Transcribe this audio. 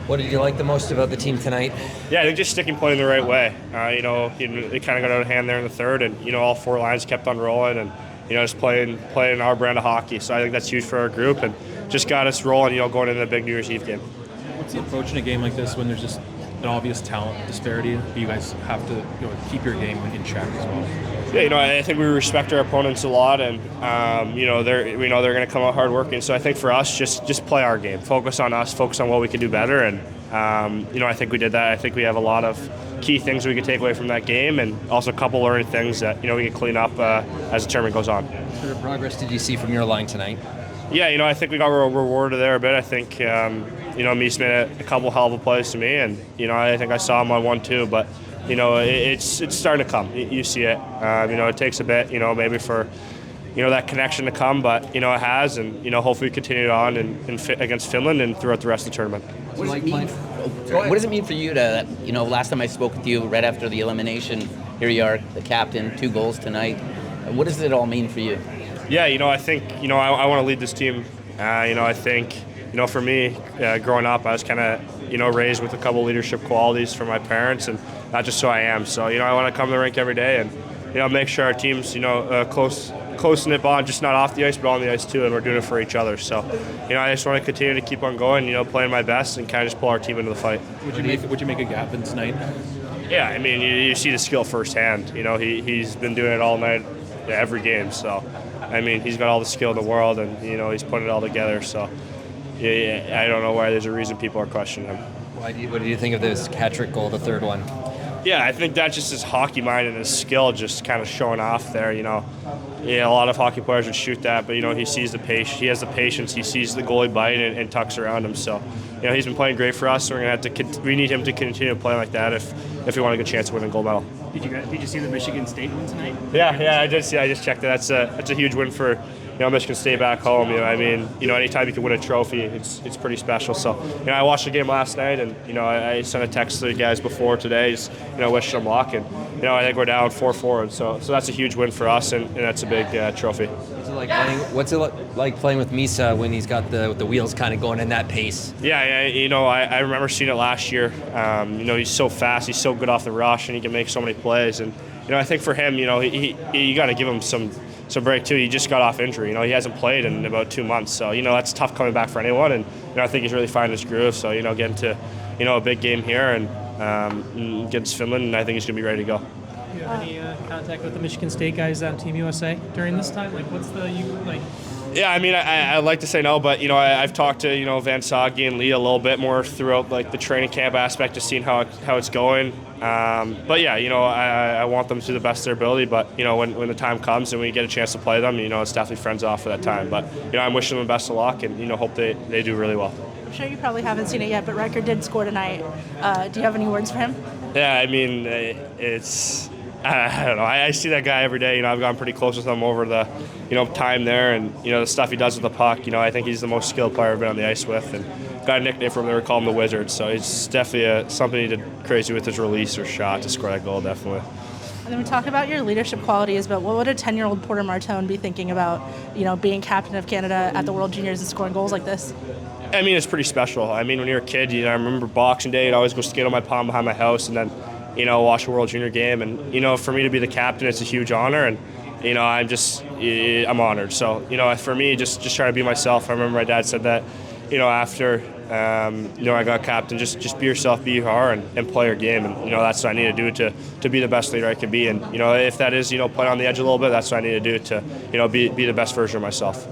What did you like the most about the team tonight? Yeah, I think just sticking play in the right way. It kind of got out of hand there in the third, and all four lines kept on rolling, and just playing our brand of hockey. So I think that's huge for our group, and just got us rolling. Going into the big New Year's Eve game. What's the approach in a game like this when there's just an obvious talent disparity? You guys have to keep your game in check as well. Yeah, I think we respect our opponents a lot, and they're going to come out hardworking. So I think for us, just play our game, focus on us, focus on what we can do better, and I think we did that. I think we have a lot of key things we could take away from that game, and also a couple learning things that we can clean up as the tournament goes on. What sort of progress did you see from your line tonight? Yeah, I think we got rewarded there a bit. I think Meese made a couple hell of a plays to me, and I think I saw him on 1-2, but. It's starting to come. You see it. It takes a bit, maybe for, that connection to come, but, it has, and, hopefully we continue on against Finland and throughout the rest of the tournament. What does it mean for you to, last time I spoke with you right after the elimination, here you are, the captain, 2 goals tonight. What does it all mean for you? Yeah, I think, I want to lead this team. I think, for me, growing up, I was kind of, raised with a couple leadership qualities from my parents, and not just who I am. So, I want to come to the rink every day and, make sure our team's, close-knit bond, just not off the ice, but on the ice too, and we're doing it for each other. So, I just want to continue to keep on going, playing my best and kind of just pull our team into the fight. Would you make a gap in tonight? Yeah, I mean, you see the skill firsthand. He's been doing it all night, every game. So, I mean, he's got all the skill in the world, and, he's putting it all together. So, I don't know why there's a reason people are questioning him. What do you think of this hat-trick goal, the third one? Yeah, I think that's just his hockey mind and his skill just kind of showing off there. A lot of hockey players would shoot that, but he sees the patience. He has the patience. He sees the goalie bite and tucks around him. So, he's been playing great for us. So we need him to continue to play like that if we want a good chance of winning a gold medal. Did you see the Michigan State one tonight? Yeah, I did see. I just checked it. That's a huge win for Michigan State back home. Anytime you can win a trophy, it's pretty special. So, I watched the game last night, and I sent a text to the guys before today, just wishing them luck, and I think we're down 4-4, and so that's a huge win for us, and that's a big trophy. What's it like playing with Misa when he's got the wheels kind of going in that pace? Yeah, I remember seeing it last year. He's so fast, he's so good off the rush, and he can make so many plays, and I think for him, you got to give him some break too. He just got off injury. He hasn't played in about 2 months, so that's tough coming back for anyone. And I think he's really finding his groove. So getting to a big game here and against Finland, and I think he's gonna be ready to go. Do you have any contact with the Michigan State guys on Team USA during this time? Yeah, I mean, I'd like to say no, but I've talked to Van Sage and Lee a little bit more throughout the training camp aspect, just seeing how it's going. But yeah, I want them to the best of their ability. But when the time comes and we get a chance to play them, it's definitely friends off for that time. But I'm wishing them the best of luck, and hope they do really well. I'm sure you probably haven't seen it yet, but Riker did score tonight. Do you have any words for him? Yeah, I mean, it's. I don't know. I see that guy every day. I've gotten pretty close with him over the, time there, and the stuff he does with the puck. I think he's the most skilled player I've been on the ice with, and got a nickname for him. They were calling him the Wizard. So it's definitely something he did crazy with his release or shot to score that goal. Definitely. And then we talk about your leadership qualities, but what would a 10-year-old Porter Martone be thinking about, being captain of Canada at the World Juniors and scoring goals like this? I mean, it's pretty special. I mean, when you're a kid, I remember Boxing Day. I'd always go skate on my pond behind my house, and then watch a World Junior game, and for me to be the captain, it's a huge honor, and I'm honored. So for me, just try to be myself. I remember my dad said that, after I got captain, just be yourself, be who you are, and play your game, and that's what I need to do to be the best leader I can be, and if that is playing on the edge a little bit, that's what I need to do to be the best version of myself.